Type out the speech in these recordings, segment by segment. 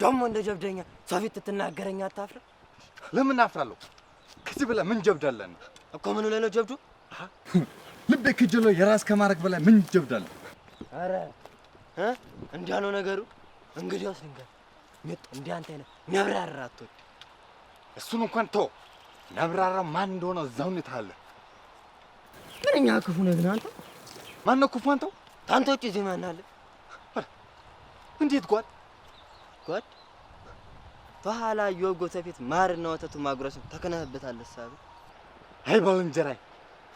ደሞ እንደ ጀብደኛ ሰው ፊት ትናገረኛ አታፍር? ለምን አፍራለሁ? ከዚህ በላይ ምን ጀብዳለና እኮ ምን ለለው ጀብዱ? ልቤ ከጀሎ የራስ ከማረክ በላይ ምን ጀብዳለ? አረ እንዲያ ነው ነገሩ። እንግዲያውስ ልንገር ምጥ እንዲህ አንተ ነህ ነብራራ አትወድ። እሱን እንኳን ተው። ነብራራ ማን እንደሆነ እዛው ነው ታለ። ምንኛ ክፉ ነህ ግን አንተ። ማን ነው ክፉ አንተው? ታንተ ውጪ እዚህ ማን አለ? እንዴት ጓድ ተኋላ የወጎተ ፊት ማርና ወተቱ ማጉረስ ተከነህበታል ሳብ። አይ ባልንጀራይ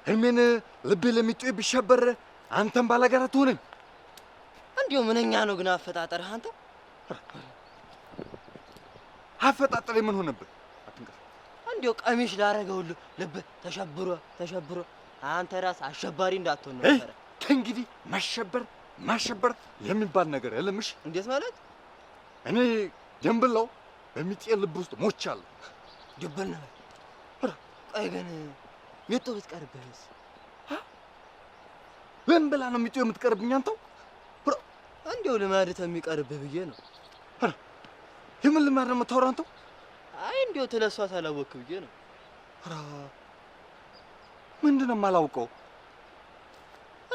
እልሜን ልቤ ለሚጥይ ቢሸበር አንተም ባላጋራ ትሆነኝ። እንዲሁ ምንኛ ነው ግን አፈጣጠርህ አንተ? አፈጣጠሬ ምን ሆነብህ? አትንቀስ። እንዲሁ ቀሚሽ ላረገውል ልብ ተሸብሮ አንተ ራስ አሸባሪ እንዳትሆን ነው ነበር። ከእንግዲህ ማሸበር የሚባል ነገር የለምሽ። እንዴት ማለት? እኔ ደምብላው በሚጥይ ልብ ውስጥ ሞቻለሁ። ድብል ነው። ቆይ ግን ሚጡ ብትቀርብህስ? ለምን ብላ ነው ሚጡ የምትቀርብኝ አንተው? እንዲሁ ልማድህ የሚቀርብህ ብዬ ነው። የምን ልማድ ነው የምታወራው አንተው? አይ እንዲሁ ተለሷ ታላወክ ብዬ ነው። ምንድነው የማላውቀው?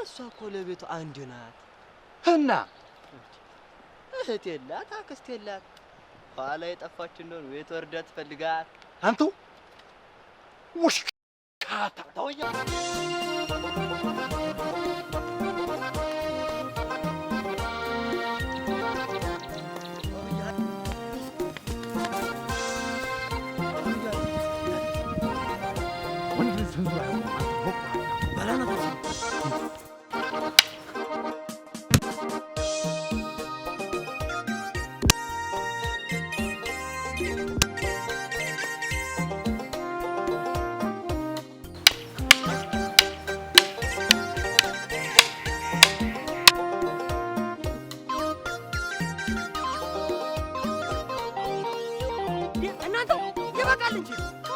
እሷ እኮ ለቤቱ አንድ ናት። እና እህት የላት አክስት የላት። ኋላ የጠፋች እንደሆነ ቤት ወርዳ ትፈልጋት። አንተው ውሽካታ ተውኛ።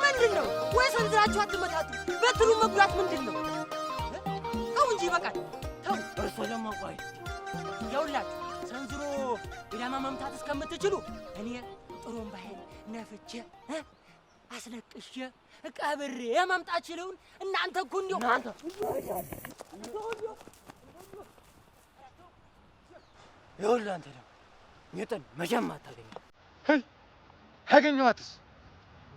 ምንድነው? ወይ ሰንዝራችሁ አትመታቱ? በትሩ መጉዳት ምንድነው? ተው እንጂ ይበቃል። ተው። እርሶ ደግሞ ቆይ ይኸውላችሁ ሰንዝሮ ኢላማ መምታት እስከምትችሉ እኔ ጥሩምባዬን ነፍቼ አስለቅሼ ቀብሬ ማምጣት ችለውን እናንተ እኮ እንዲሁ እናንተ ይኸውልህ አንተ ደግሞ ሚጥን መቼም አታገኝም። አገኘኋትስ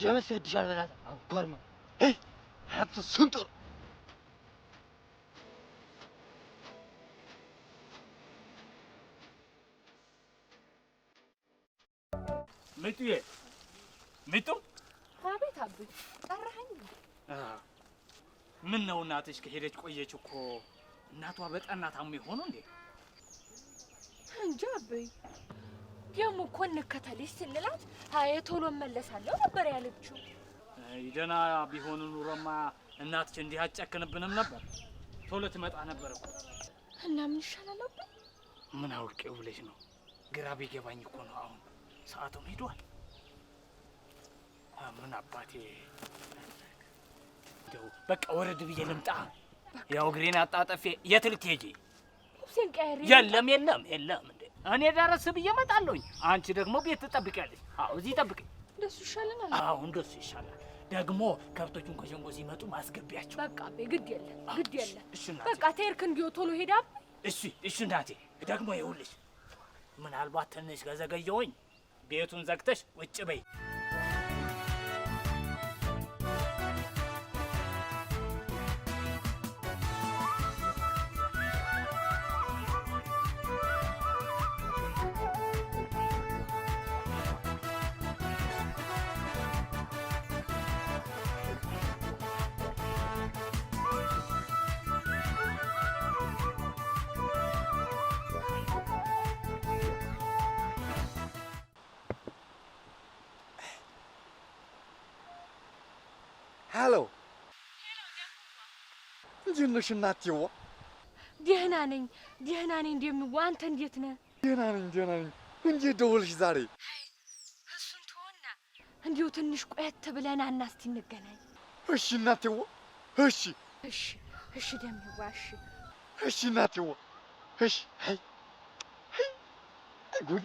ደመስ ያድሻል በላት አጓርማ አንተ ስንጥር ሚጡ አቤት አብይ ጠራኸኝ? ምን ነው እናትሽ ከሄደች ቆየች እኮ። እናቷ በጠና ታሞ ይሆኑ እንዴ? እንጃ አብይ። ደሞ እኮ እንከተልሽ ስንላት አይ ቶሎ እመለሳለሁ ነበር ያለችው። ደህና ቢሆኑ ኑሮማ እናትሽ እንዲህ አጨክንብንም ነበር። ቶሎ ትመጣ ነበር እኮ። እና ምን ይሻላል አብይ? ምን አውቄው ብለሽ ነው? ግራ ቢገባኝ እኮ ነው። አሁን ሰዓቱም ሄዷል። ምን አባቴ እንደው በቃ ወረድ ብዬ ልምጣ። ያው እግሬን አጣጠፌ የት ልትሄጂ? ልብሴን ቀይሬ የለም እንዴ እኔ ደረስ ብዬ እመጣለሁኝ። አንቺ ደግሞ ቤት ትጠብቂያለሽ። አዎ እዚህ ጠብቂኝ። እንደሱ ይሻለናል። አዎ እንደሱ ይሻላል። ደግሞ ከብቶቹን ከሸንጎ ሲመጡ ማስገቢያቸው። በቃ አቤ ግድ የለም። እሺ እናቴ። በቃ ተርክ እንዲው ቶሎ ሄዳ። እሺ እናቴ። ደግሞ ይኸውልሽ ምናልባት ትንሽ ከዘገየሁኝ ቤቱን ዘግተሽ ውጭ በይ። ሄሎ እንዴት ነሽ እናትዬዋ? ደህና ነኝ እንደምዋ። አንተ እንዴት ነህ? ደህና ነኝ። እንዴት ደወልሽ ዛሬ? እሱን ተወና እንዲሁ ትንሽ ቆየት ብለና እና እስቲ እንገናኝ። እሺ እናትዬዋ። እሺ ደምዋ። እሺ እናትዬዋ። እሺ ጉድ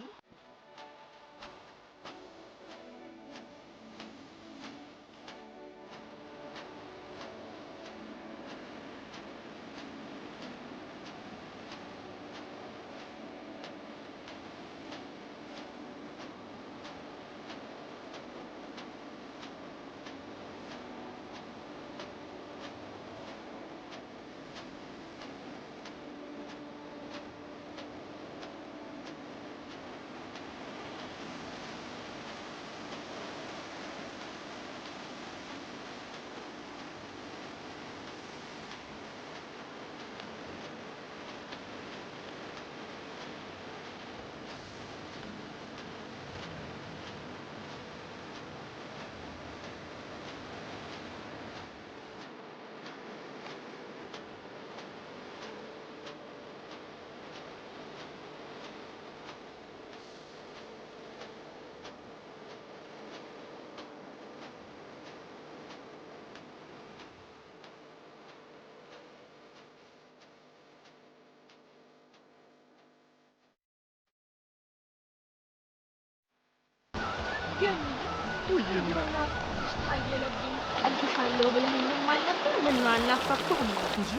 አየለብኝ አልኩሻለሁ ብለኸኝም አልነበር? ምነው አልናፈቅኩህም እንጂ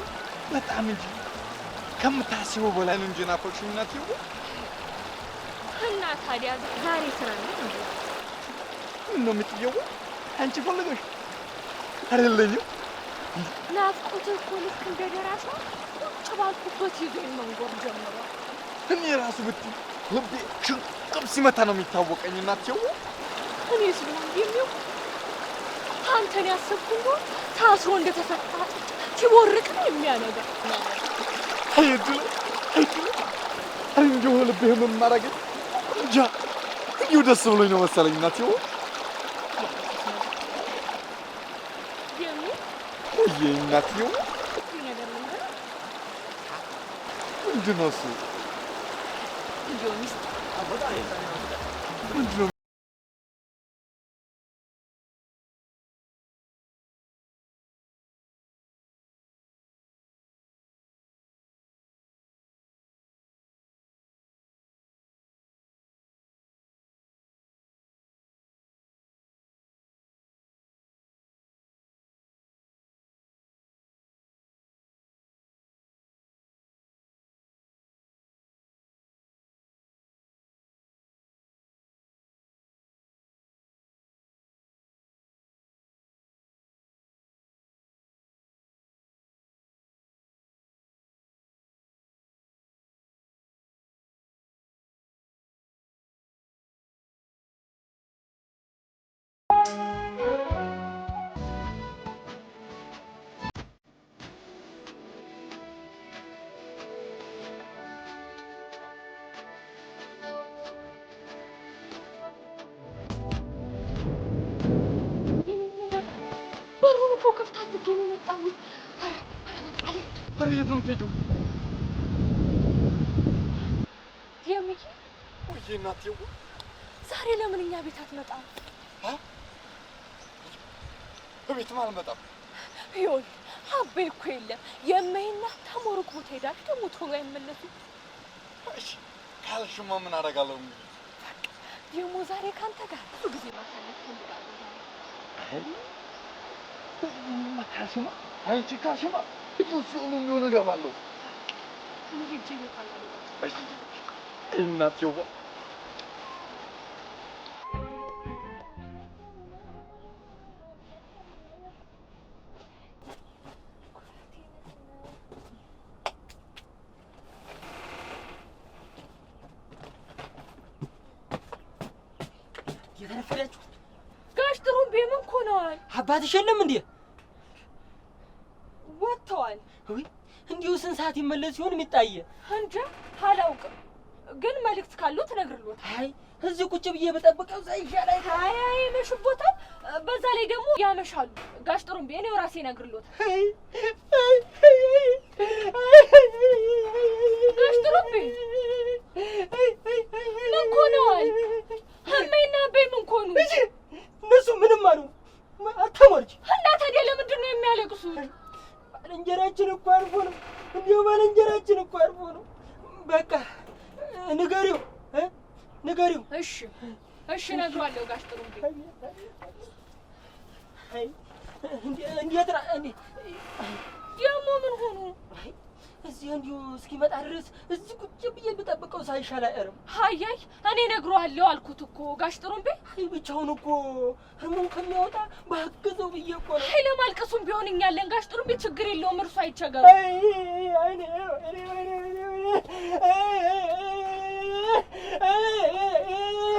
በጣም እንጂ ከምታስበው በላይ ነው እንጂ ናፈቅሽኝ እናቴ። እና ታዲያ ዛሬ ስራ ነው እንዴ? ምን ነው የምትየው? አንቺ ፈልገሽ አይደለኝም? ናፍቆት እኮ ልክ እንደ ደራሳ ቁጭ ባልኩበት ይዞኝ መንጎር ጀመረ። እኔ ራሱ ብትይ ልቤ ሽቅብ ሲመታ ነው የሚታወቀኝ እናቴ። እኔ ስለሆን የሚው አንተን ያሰብኩ እንደሆነ ታስሮ እንደተፈታ ሲቦርቅ ነው የሚያነጋ። አይድል እንደው ልቤ ምን ማረግ እንጃ። እንዲሁ ደስ ብሎኝ ነው መሰለኝ እናቴ። ወይ እናቴ ምንድን ነው እሱ? ምንድን ነው? የት ነው የምትሄጂው? የሚኪ ወይ እናቴው ዛሬ ለምን እኛ ቤት አትመጣም? እቤትም አልመጣም። ይኸውልህ አቤ እኮ የለም። የማይና ተሞርቆ ትሄዳለች፣ ደግሞ ቶሎ አይመለሱም። እሺ ካልሽማ ምን አደርጋለሁ? ደግሞ ዛሬ ካንተ ጋር ብዙ ጊዜ ማሳለፍ ፈልጋለሁ። ካልሽማ አንቺ ካልሽማ እሱን የሚሆን እገባለሁ። እናቴው የተነፈዳችሁ ጋሽ ጥሩምቤ ምን ሆነዋል? አባትሽ የለም እንዴ? ወጥተዋል። ወይ እንዲሁ ስንት ሰዓት ይመለስ ይሆን የሚጣየ? እንጃ አላውቅም፣ ግን መልእክት ካለው ትነግርልዎት። አይ እዚህ ቁጭ ብዬ በጠብቀው ሳይሻላይ። አይ መሽቦታል። በዛ ላይ ደግሞ ያመሻሉ። ጋሽ ጥሩምቤ እኔው ራሴ እነግርልዎታል። ጋሽ ጥሩምቤ ምን ሆነዋል? እማዬና አባዬ ምን ሆኑ? እነሱ ምንም አሉ አታሟርች። እና ታዲያ ለምንድን ነው የሚያለቅሱት? ባልንጀራችን እኮ አርፎ ነው። እንዲሁ ባልንጀራችን እኮ አርፎ ነው። በቃ ንገሪው ንገሪው። እሺ እሺ እነግረዋለሁ ጋሽ ጥሩምቤ። አይ እንዴት ደግሞ ምን ሆኑ? እዚህ እንዲሁ እስኪመጣ ድረስ እዚህ ቁጭ ብዬ ብጠብቀው ሳይሻል አይቀርም። አያይ እኔ እነግረዋለሁ አልኩት እኮ ጋሽ ጥሩምቤ። አይ ብቻውን እኮ ህርሙን ከሚያወጣ ባገዘው ብዬ እኮ ነው። አይ ለማልቀሱም ቢሆን እኛ አለን ጋሽ ጥሩምቤ፣ ችግር የለውም እርሱ አይቸገሩ።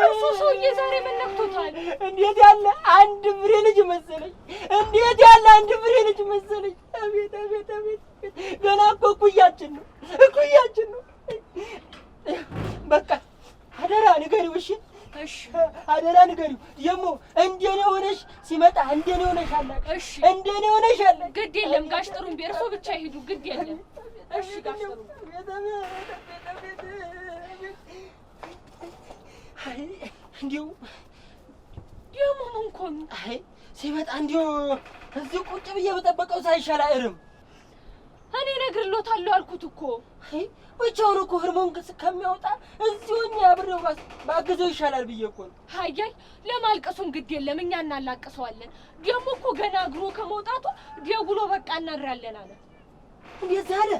እርሱ ሰውዬ ዛሬ ምን ነክቶታል? እንዴት ያለ አንድ ፍሬ ልጅ መሰለኝ! እንዴት ያለ አንድ ፍሬ ልጅ መሰለኝ! አቤት አቤት አቤት! ገና እኮ እኩያችን ነው እኩያችን ነው። በቃ አደራ ንገሪው። እሺ እሺ አደራ ንገሪው። ደግሞ እንደኔ ሆነሽ ሲመጣ እንደኔ ሆነሽ አለ። እሺ እንደኔ ሆነሽ አለ። ግድ የለም ጋሽ ጥሩምቤ፣ እርሶ ብቻ ይሄዱ፣ ግድ የለም። እሺ ጋሽ ጥሩምቤ። አይ እንዲሁ ደግሞ ምን ኮኑ? አይ ሲመጣ እንዲሁ እዚህ ቁጭ ብዬ በጠበቀው ሳይሻል አይርም። እኔ እነግርሎታለሁ አልኩት እኮ። ብቻውን እኮ ህርሞን ከሚያወጣ እዚሁኛ አብሬው ባግዘው ይሻላል ብዬ እኮ ነው። አያይ ለማልቀሱም ግድ የለም እኛ እናላቅሰዋለን። ደግሞ እኮ ገና እግሩ ከመውጣቱ ደጉሎ በቃ እናድራለን አለ። እንዴት አለ?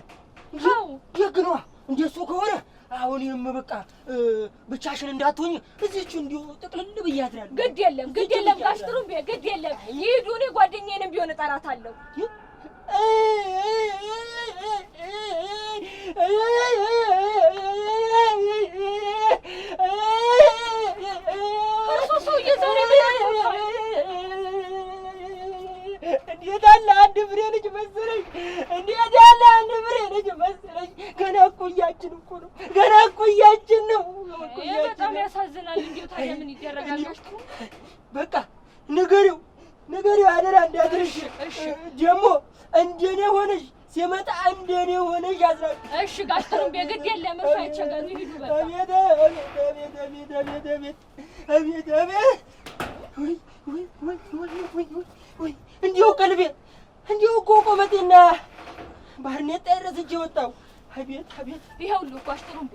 አዎ ደግኗ። እንደሱ ከሆነ አሁንም በቃ ብቻሽን እንዳትሆኝ እዚህቹ እንዲሁ ጥቅልል ብዬ አድራለሁ። ግድ የለም ጋሽ ጥሩምቤ ግድ የለም ይሄዱ። እኔ ጓደኛዬንም ቢሆን እጠራታለሁ። እንዴት ያለ አንድ ፍሬ ልጅ መሰለኝ! እንዴት ያለ አንድ ፍሬ ልጅ መሰለኝ! ገና እኩያችን እኮ ነው፣ ገና እኩያችን ነው። በጣም ያሳዝናል። እንዴው ታዲያ ምን ይደረጋል? ጋሽ ጥሩ በቃ ንገሪው አደራ እንዳትረሽ። ደግሞ እንደኔ ሆነሽ ሲመጣ እንደኔ ሆነሽ አዝራል። እሺ ጋሽ ጥሩምቤ ግድ የለም እርሱ አይቸገሩ ይሄዱ በቃ። ወይ እንዲሁ ቀልቤ እንዲሁ እኮ ቆመጤና ባርኔጣ ረስቼ ወጣሁ። አቤት ይኸውልህ ጋሽ ጥሩምቤ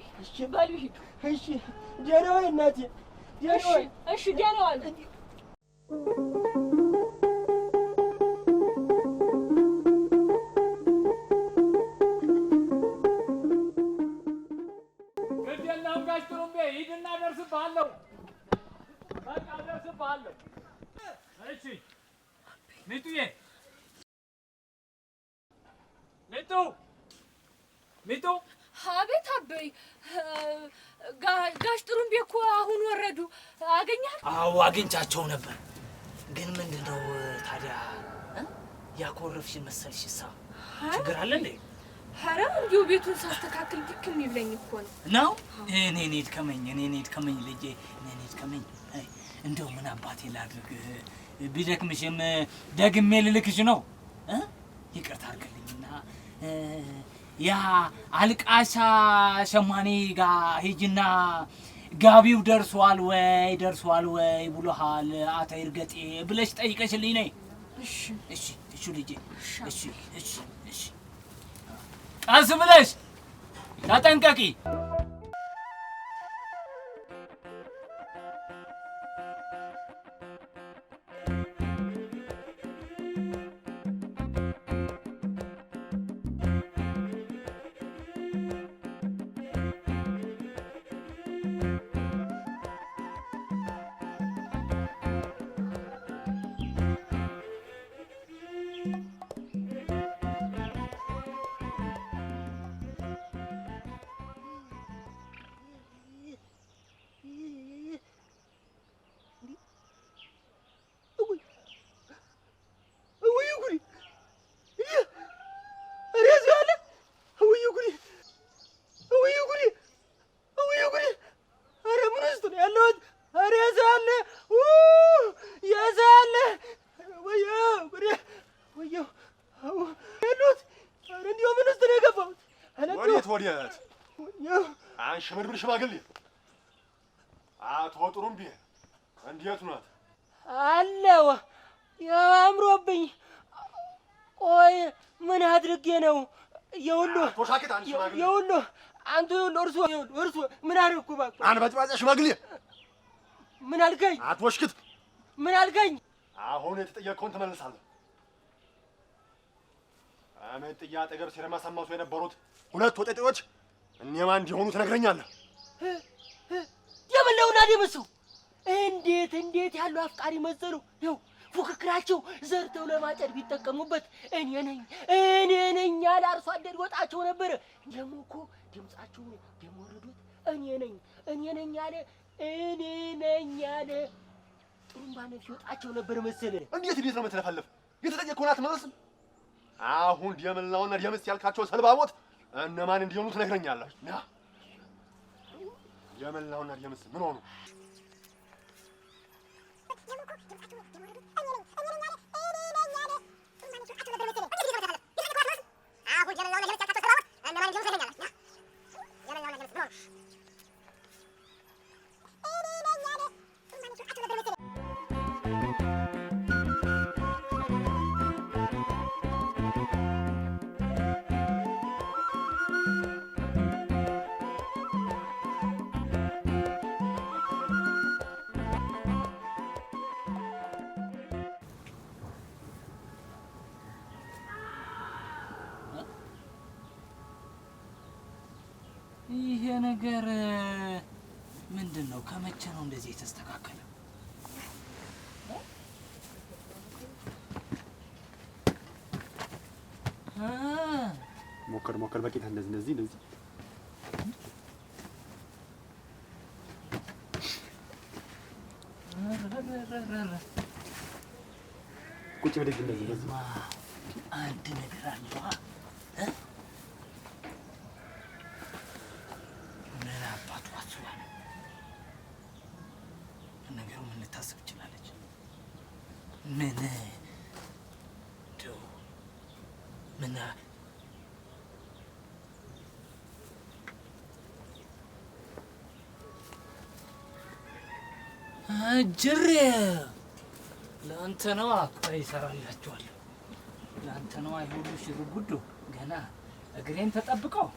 በሉ ሂዱ። እሺ ደህና ዋይ እናቴ። እሺ ደህና ዋል። ግድ የለህም ጋሽ ጥሩምቤ ሂድና እደርስብሃለሁ። በቃ እደርስብሃለሁ። እሺ ሚጡዬ ሚጡ አቤት አበይ ጋሽ ጥሩምቤ እኮ አሁን ወረዱ። አገኛል? አዎ አግኝቻቸው ነበር። ግን ምንድነው ታዲያ ያኮረፍሽ መሰልሽሳ? ችግር አለ እንዴ? ኧረ እንዲሁ ቤቱን ሳስተካክል ድክም ይብለኝ እኮ ነው። እኔ ድከመኝ ልጄ፣ እኔ ድከመኝ። እንደው ምን አባቴ ላድርግ? ቢደክምሽም ደግሜ ልልክሽ ነው። ይቅርታ አድርግልኝና ያ አልቃሻ ሸማኔ ጋር ሂጂና ጋቢው ደርሷል ወይ ብሎሃል አቶ ይርገጤ ብለሽ ጠይቀሽልኝ ነይ። እሺ ልጄ፣ እሺ ቀስ ብለሽ ተጠንቀቂ። ወዲያት አንሽምርምር ሽማግሌ አቶ ጥሩምቤ እንዴት ናት? አለው ያው አምሮብኝ። ቆይ ምን አድርጌ ነው? የውሉ አንተ እርሱ ምን አደረኩ? እባክህ አንበጥባጭ ሽማግሌ ምን አልከኝ? አትወሽክት ምን አልከኝ? አሁን የተጠየቅከውን ትመልሳለህ። አመጥያ አጠገብ ሲረማሳማሱ የነበሩት ሁለት ወጠጤዎች እነማን እንዲሆኑ ትነግረኛለህ። የበላውና ደምሱ እንዴት ያሉ አፍቃሪ መሰሉ። ይኸው ፉክክራቸው ዘርተው ለማጨድ ቢጠቀሙበት እኔ ነኝ ያለ አርሶ አደር ወጣቸው ነበር። ደግሞ እኮ ድምጻቸውን የወረዱት እኔ ነኝ ያለ ጥሩምባ ነፊ ወጣቸው ነበር መሰለህ። እንዴት ነው የምትለፈልፍ? የተጠየቅከውን አትመልስም? አሁን ደምላውና ደምስ ያልካቸው ሰልባቦት እነማን እንዲሆኑ ትነግረኛለህ። ና ደምላውና ደምስ ምን ሆኑ? ነገር ምንድን ነው? ከመቼ ነው እንደዚህ የተስተካከለ? ሞከር በቂታ እንደዚህ ቁጭ ብለህ እንደዚህ አንድ ነገር አለዋ። ምን አባቱ አስባ ነው ነገሩ? ምን ልታስብ ትችላለች? ምን ጅሬ ለአንተ ነው አቆይ ይሰራላችኋለሁ። ለአንተ ነው አይሁሉ ሽርጉዱ ገና እግሬን ተጠብቀው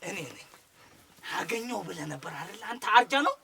እኔ ነኝ አገኘው ብለህ ነበር አይደል? አንተ አርጃ ነው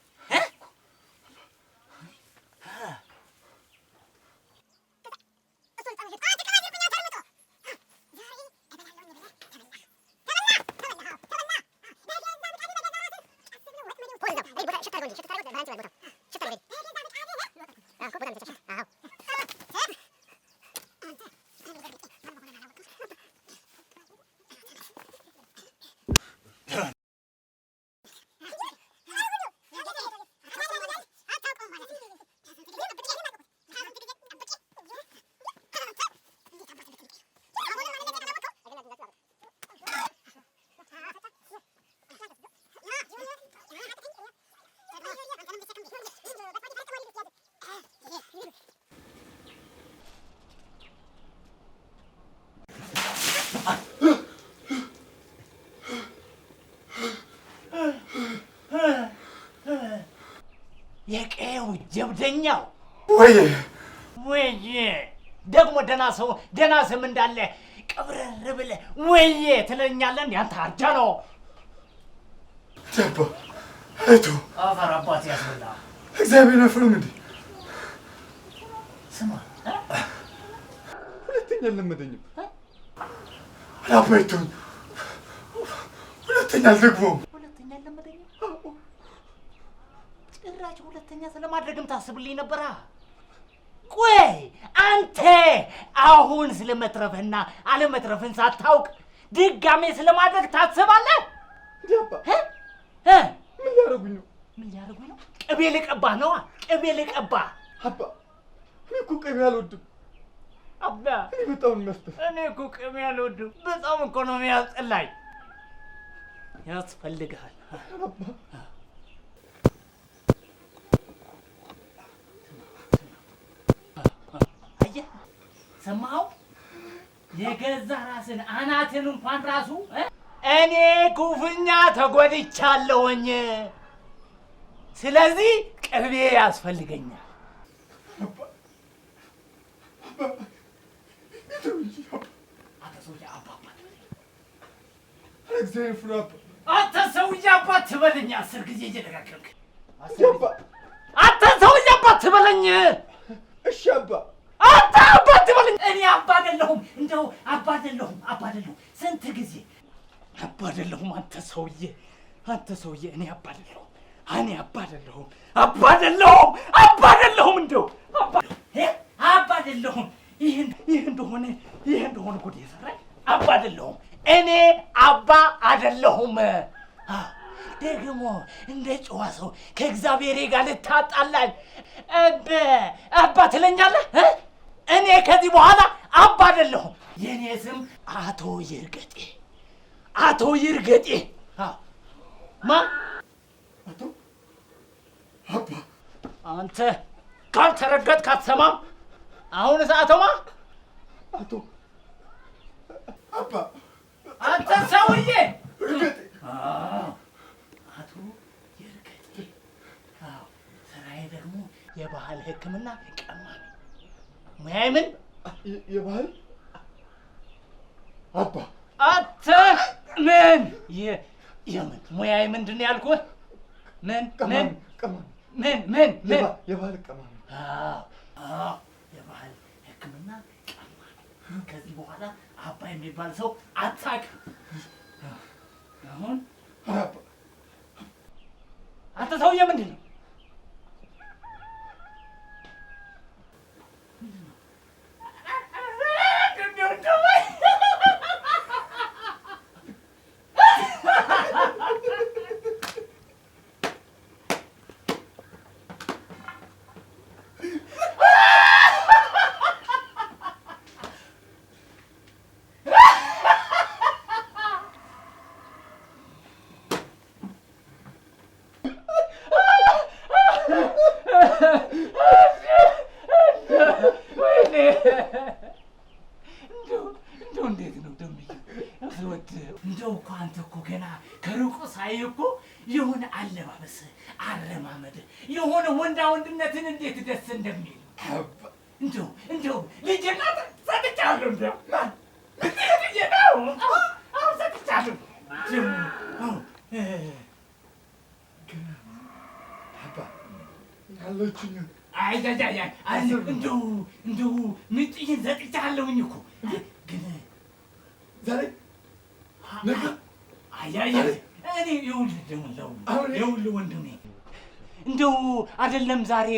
የቀየው ጀብደኛው ወይ ደግሞ ደህና ስም እንዳለ ቀብረር ብለህ ወይ ትለኛለህ። ያንተ አርጃ ነው ጀባ አይቶ አፈር አባት ያስበላ እግዚአብሔር አፍሩም እንዴ ስማ ሁለተኛ ለመደኝም አባይቱን ሁለተኛ አልደግሞም። ጭራሽ ሁለተኛ ስለማድረግም ታስብልኝ ነበራ። ቆይ አንተ አሁን ስለመትረፍህና አለመትረፍህን ሳታውቅ ድጋሜ ስለማድረግ ታስባለህ? ምን ሊያደርጉኝ ነው? ቅቤ ልቀባህ ነዋ። ቅቤ ልቀባህ። አባ እኔ እኮ ቅቤ አልወድም። አባ እኔ በጣም የሚያስጠላ። እኔ እኮ ቅቤ አልወድም። በጣም እኮ ነው የሚያስጠላኝ። ያስፈልግሃል። አየህ፣ ሰማኸው? የገዛ ራስን አናትን እንኳን ራሱ እኔ ኩፍኛ ተጎድቻለሁኝ። ስለዚህ ቅቤ ያስፈልገኛል። አንተ ሰውዬ አባት ትበለኝ። 10 ጊዜ እየደጋገምክ አንተ ሰውዬ አባት ትበለኝ። እሺ አባ አንተ አባት በለኝ። እኔ አባ አይደለሁም፣ እንደው አባ አይደለሁም። ስንት ጊዜ አባ አይደለሁም። አንተ ሰውዬ እኔ አባ አይደለሁም። እንደው አባ አይደለሁም። ይህ እንደሆነ ጉድ የሰራኝ አባ አይደለሁም። እኔ አባ አይደለሁም። ደግሞ እንደ ጨዋ ሰው ከእግዚአብሔር ጋር ልታጣላኝ አባ ትለኛለህ? እኔ ከዚህ በኋላ አባ አይደለሁም። የኔ ስም አቶ ይርገጤ። ማን? አቶ አባ። አንተ ካልተረገጥክ አትሰማም? አሁንስ አቶማ አቶ አባ። አንተ ሰውዬ ይርገጤ። አቶ ይርገጤ። ስራዬ ደግሞ የባህል ሕክምና ቀማሚ። ሙያዬ ምን? የባህል አባ። አንተ ምን የምን ሙያዬ ምንድን ነው ያልኩህ? ምን የባህል ቀማሚ። የባህል ሕክምና ቀማሚ። ከዚህ በኋላ አባ የሚባል ሰው አታውቅም። አሁን አንተ ሰውዬ ምንድን ነው? እንደው እኮ አንተ እኮ ገና ከሩቁ ሳይ እኮ የሆነ አለባበስ፣ አረማመድ የሆነ ወንድነትን እንዴት ደስ እንደሚል እንደው ልጄና ሰጥቻለሁ። እንደው ልጄ ነው አሁን ሰጥቻለሁ። አባ ያለችኝ እንደው ምጥዬን ሰጥቻለሁኝ እኮ ግን ዛሬ ነገ እኔ ይኸውልህ ወንድሜ እንደው አይደለም ዛሬ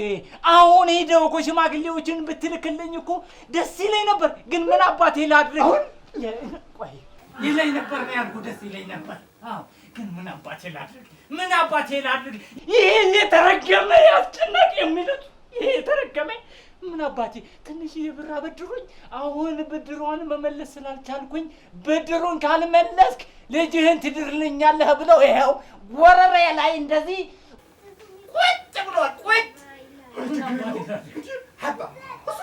አሁን ሄደው እኮ ሽማግሌዎችን ብትልክልኝ እኮ ደስ ይለኝ ነበር። ግን ምን አባቴ ላድርግ? ቆይ ይለኝ ነበር ነው ያልኩህ። ደስ ይለኝ ነበር። ግን ምን አባቴ ላድርግ? ይሄ የተረገመ ያስጨናቂ የሚሉት ይሄ የተረገመ ምን አባቴ ትንሽዬ ብር አበድሩኝ። አሁን ብድሯን መመለስ ስላልቻልኩኝ ብድሩን ካልመለስክ ልጅህን ትድርልኛለህ ብለው ይኸው ወረሬ ላይ እንደዚህ ቁጭ ብሏል። አባ እሱ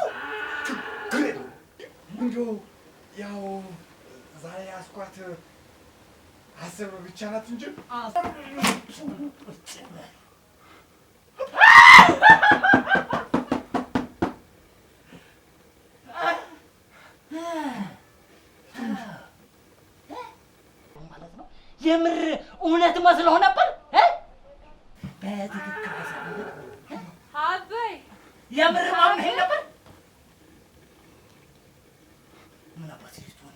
ችግር የለውም። እንደው ያው ዛሬ ያስኳት 10 ብር ብቻ ናት እንጂ ማለት ነው። የምር እውነት መስሎህ ነበር? በትክክል አበይ የምር ማምነህ ነበር? ምን አባቴ ልትሆን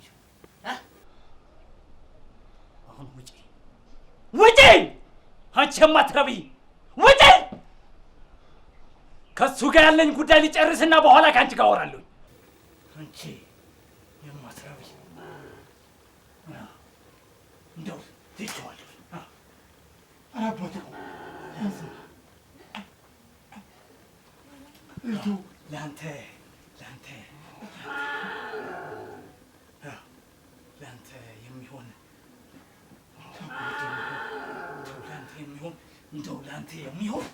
አሁን ውጪ! አንቺ የማትረቢ ውጪ! ከእሱ ጋር ያለኝ ጉዳይ ሊጨርስና በኋላ ከአንቺ ጋር አወራለሁ። አንቺ የማትረቢ እንደው ትቼዋለሁ። አባቴ ለአንተ የሚሆን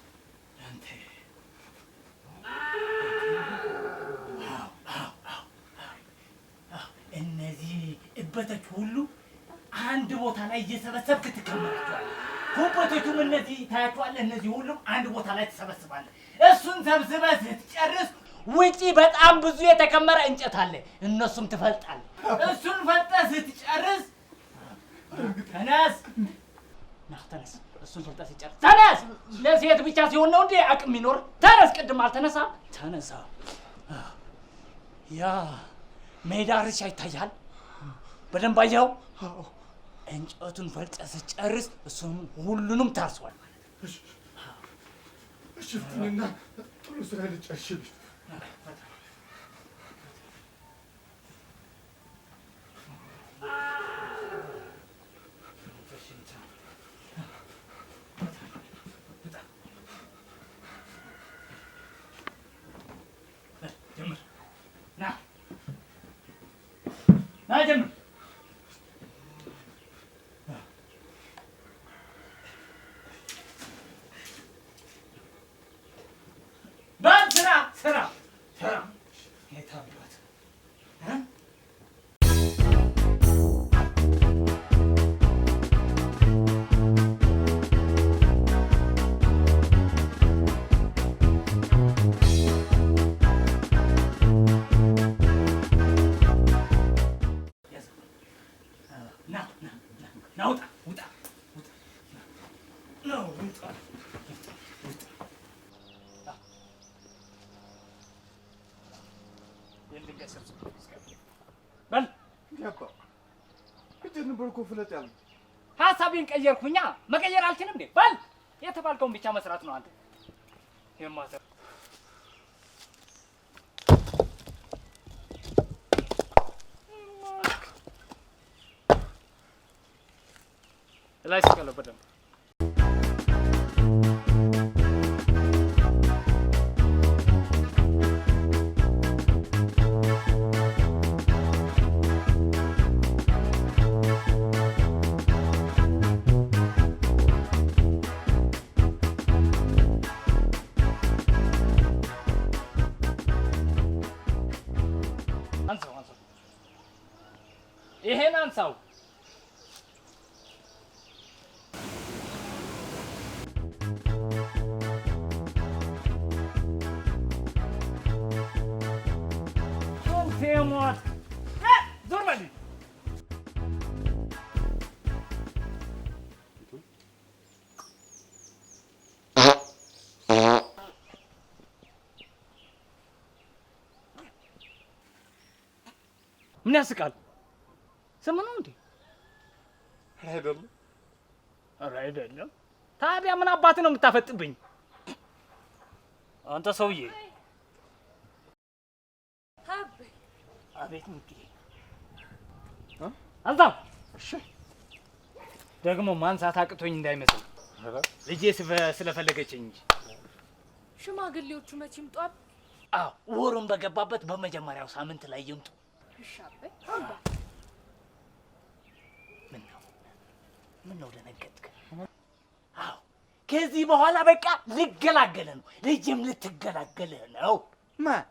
እነዚህ እበቶች ሁሉ አንድ ቦታ ላይ እየሰበሰብክ ትከመራቸዋለህ። ኮበቶቹም እነዚህ ታያቸዋለህ። እነዚህ ሁሉም አንድ ቦታ ላይ ትሰበስባለህ። እሱን ሰብስበህ ስትጨርስ ውጪ በጣም ብዙ የተከመረ እንጨት አለ። እነሱም ትፈልጣለህ። እሱን ፈልጠህ ስትጨርስ ተነስ። እሱን ፈልጠህ ስትጨርስ ተነስ። ለሴት ብቻ ሲሆን ነው እንዴ አቅም የሚኖር? ተነስ። ቅድም አልተነሳም? ተነሳ። ያ ሜዳ እርሻ ይታያል። በደንብ አየኸው? እንጨቱን ፈልጠህ ስትጨርስ እሱም ሁሉንም ታርሷል። እሺ ፍቱንና ቶሎ ስራ ልጨርሽልኝ። ና ጀምር። በል ስራ የታባት ሀሳቤን ቀየርኩኛ። መቀየር አልችልም እንዴ? በል የተባልከውን ብቻ መስራት ነው አንተ የማሰር ላይ ስቀለው በደንብ ይሄን አንሳው። ሞት ዞር በል። ምን ያስቃል? ስም ነው እንዴ? አይደለም። ኧረ አይደለም። ታዲያ ምን አባት ነው የምታፈጥብኝ አንተ ሰውዬ? አቤት ምንድን አንተ? እሺ ደግሞ ማንሳት አቅቶኝ እንዳይመስል ልጄ ስለፈለገችኝ እንጂ። ሽማግሌዎቹ መቼ ይምጧል? አዎ ወሩን በገባበት በመጀመሪያው ሳምንት ላይ ይምጡ። እሺ አበይ ምን ነው ደነገጥክ? አዎ ከዚህ በኋላ በቃ ልገላገለ ነው። ልጅም ልትገላገለ ነው። ማን?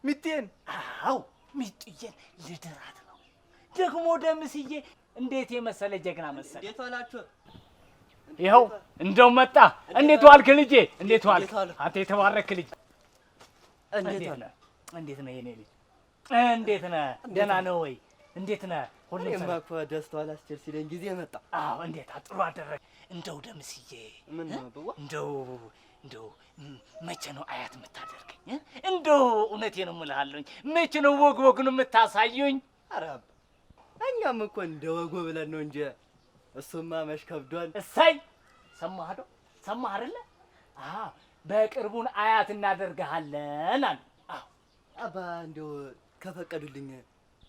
ሚጤን? አዎ ሚጤን ልድራት ነው። ደግሞ ደምስዬ እንዴት የመሰለ ጀግና መሰለ። እንዴት ዋላችሁ? ይኸው እንደው መጣ። እንዴት ዋልክ ልጄ? እንዴት ዋልክ? አንተ የተባረክ ልጅ። እንዴት ነህ የኔ ልጅ? እንዴት ነህ? ደህና ነው ወይ? እንዴት ነህ? ሁሉም እኔማ እኮ ደስታው አላስችል ሲለኝ ጊዜ መጣ። አዎ እንዴት ጥሩ አደረግ። እንደው ደምስዬ ምን ነው ብዋ? እንደው መቼ ነው አያት የምታደርገኝ? እንደው እውነቴን እምልሃለሁኝ መቼ ነው ወጉን የምታሳዩኝ? ኧረ እኛም እኮ እንደ ወጉ ብለን ነው እንጂ እሱማ መሽ ከብዷል። እሰይ ሰማህ አይደለ? አዎ በቅርቡን አያት እናደርግሃለን አሉ። አዎ አባ እንደው ከፈቀዱልኝ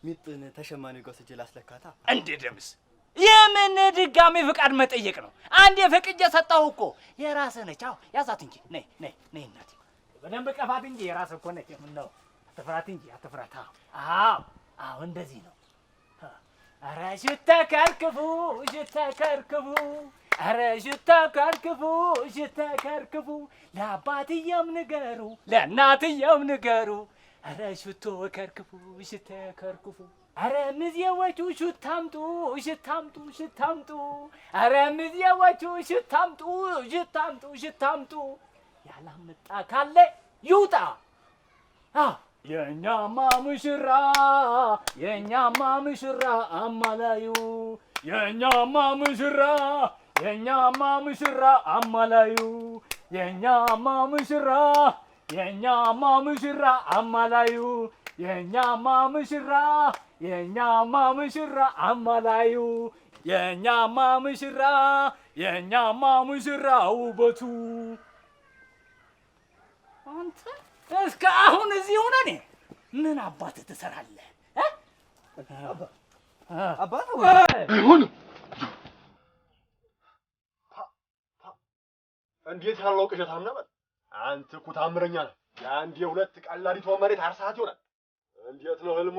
ሚጥን ተሸማኔ ጋር ስጅ ላስለካታ። እንዴ ደምስ የምን ድጋሚ ፍቃድ መጠየቅ ነው? አንዴ ፈቅጄ ሰጣሁ እኮ። የራስህ ነች። አዎ ያዛት እንጂ ነይ እናቴ በደንብ ቀፋት እንጂ የራስህ እኮ ነች። ምን ነው አትፍራት እንጂ አትፍራት። አዎ እንደዚህ ነው። ኧረ ሽተከርክፉ ኧረ ሽተከርክፉ ለአባትየም ንገሩ ለእናትየም ንገሩ። ኧረ ሽቶ ከርክፉ ኧረ ምዜዎቹ ሽታምጡ ኧረ ምዜዎቹ ሽታምጡ ያላመጣ ካለ ይውጣ። የኛማ ሙሽራ አማላዩ የኛማ ሙሽራ አማላዩ የኛማ ሙሽራ አማላዩ የኛማ ሙሽራ የኛማ ሙሽራ አማላዩ የኛማ ሙሽራ ውበቱ አንተ እስከ አሁን እዚህ ሆነ እኔ ምን አባትህ ትሰራለህ? አባት አይሆንም። እንዴት ያለው ቅዠታም ነበር! አንተ እኮ ታምረኛ ነህ። የአንድ የሁለት ቀላዲቷ መሬት አርሳት ይሆናል። እንዴት ነው ህልሙ?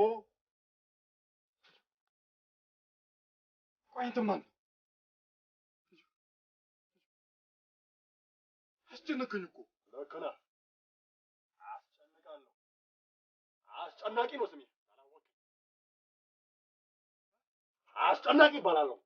ቆይ አንተ ማን አስጨነቀኝ እኮ። ልክ ነህ። አስጨንቃለሁ። አስጨናቂ ነው ስሜ። አስጨናቂ ይባላለሁ።